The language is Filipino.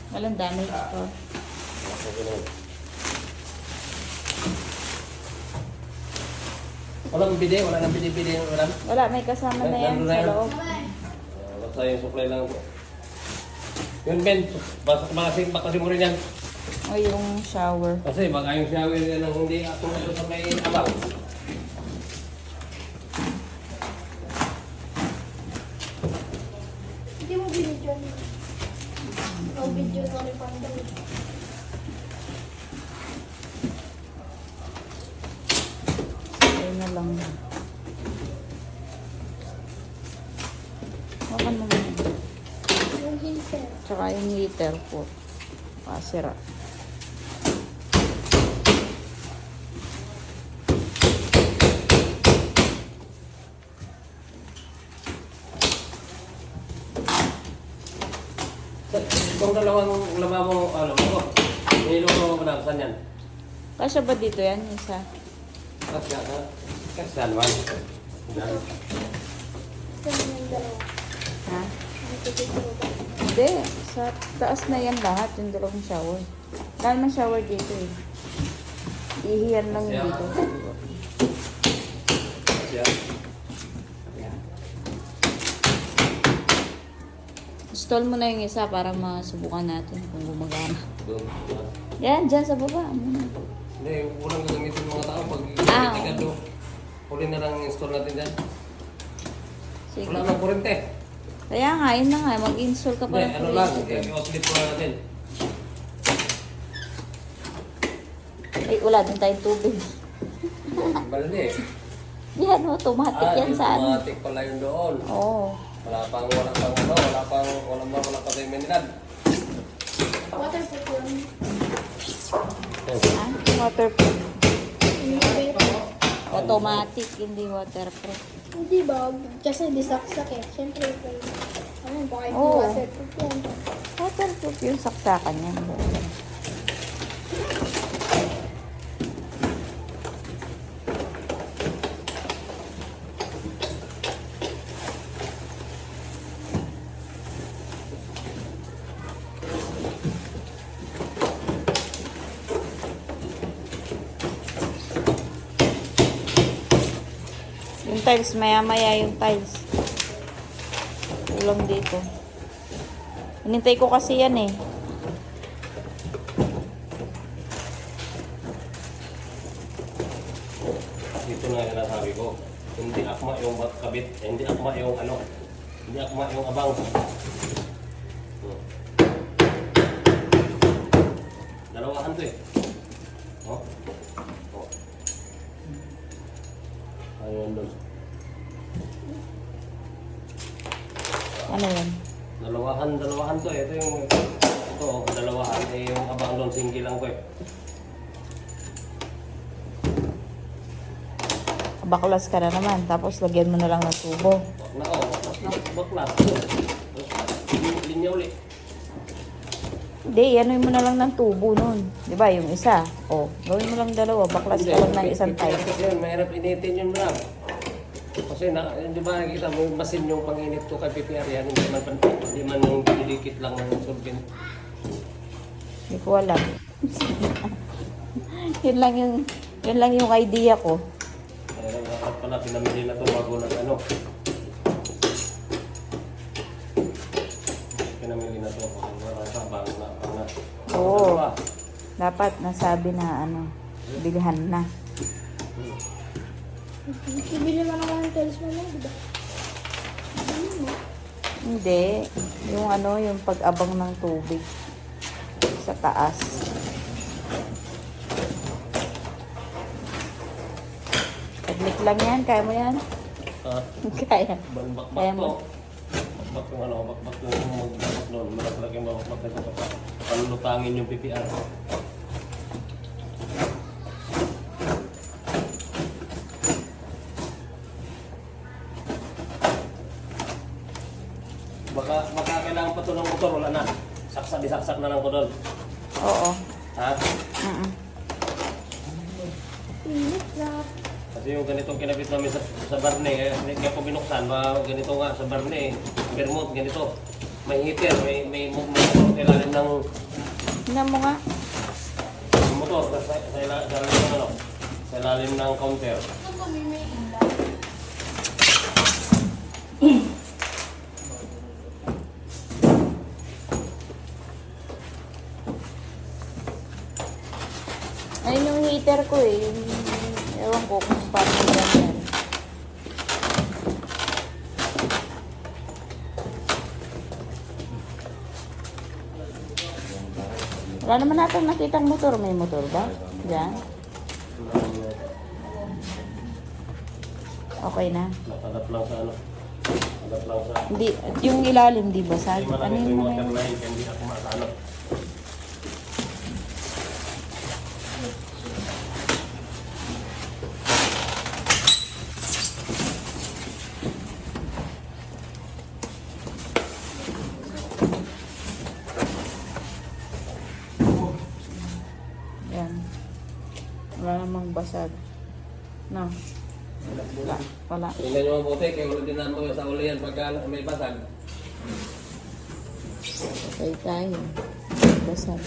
Walang damage to. Walang bide, wala nang bide-bide. Wala, may kasama na yan sa loob. Basta yung supply lang po. Yun Ben, bakasin mo rin yan. O yung shower. Kasi baka yung shower yan ang hindi ako ito sa may abang. Hindi mo binidyon. Ang video na ni Panda. Ayun na lang. Baka naman. Yung heater. Tsaka yung heater po. Pasira. Itong dalawang lamabo, nilong mo na, saan yan? Kasya ba dito yan? Isa? Kasi naman. Saan yung dalawa? Ha? Ang tututuro ba? Hindi. Sa taas na yan lahat. Yung dalawang shower. Wala naman shower dito eh. Ihiyan lang yung dito. Install mo na yung isa para masubukan natin kung gumagana. Yan, dyan sa baba. Hindi, walang gagamitin mga tao pag Ah, itigado. Huli na lang install natin dyan. Sige. Wala nang kurente. Kaya nga, yun na nga. Mag-install ka pa Hindi, ng ano lang, kuryente. i-outlet ko lang natin. Ay, wala din tayong tubig. Balde. Yan, automatic yan sa ano. Automatic pala yun doon. Oo. Wala pang wala pa tayo minilad. Waterproof yun. Ah, waterproof. Hindi. Automatic, hindi waterproof. Hindi ba? Kasi disaksak eh. Siyempre, ano, baka hindi Oo. waterproof yan. Waterproof yung saksakan yan. Yung tiles, maya-maya yung tiles. Kulang dito. Hinintay ko kasi yan eh. Dito na yung nasabi ko. Hindi akma yung kabit, hindi akma yung ano. Hindi akma yung abang. Dalawahan to eh. Oh. Oh. Ayun doon. Ano yan? Dalawahan to eh. Ito, dalawahan eh yung abang doon, single lang ko eh. Baklas ka na naman. Tapos lagyan mo na lang ng tubo. Baklas. Linya ulit. Hindi, ano mo na lang ng tubo nun. Di ba, yung isa. O, gawin mo lang dalawa. Baklas ka lang ng isang tile. Yun, mahirap initin yun lang. Kasi di ba nakikita mo yung masin yung panginit ko kay PPR yan, hindi man yung dinikit lang ng solvent. Hindi ko alam. yun lang yung idea ko. Dapat pala pinamili na ito bago ng ano. Pinamili na ito bago na. Oo. Dapat nasabi na ano, bilhan na. Bibili mo naman ng tiles mo na, di ba? Hindi. Yung ano, yung pag-abang ng tubig sa taas. Taglit lang yan. Kaya mo yan? Kaya. Bakbak Kaya to. mo. Bakbak yung ano, bakbak yung magbakbak doon. Malaki yung bakbak ito. Panlutangin yung PPR. Baka kailangan pa ito ng motor, wala na. Saksak na lang ko doon. Oo. Ha? Init na. Kasi yung ganitong kinabit namin sa barne, kaya ko binuksan, ganito nga sa barne, Vermont, ganito. may heater, may motor sa ilalim ng Tingnan mo nga. motor, sa ilalim ng ano, sa ilalim ng counter. Ayun yung heater ko eh. Ewan ko kung paano yan. Wala naman natin nakitang motor. May motor ba? Diyan? Okay na. Nakadap lang sa ano. Nakadap lang sa... Hindi, yung ilalim di ba? Sa, Hindi ano malaki yung yung mga motor line, kaya hindi ako makano. yan. Wala namang basag. No. Wala. Wala. Tingnan nyo mabuti, kaya ulit din naman sa uli yan pagka may basag. Okay tayo. Basag.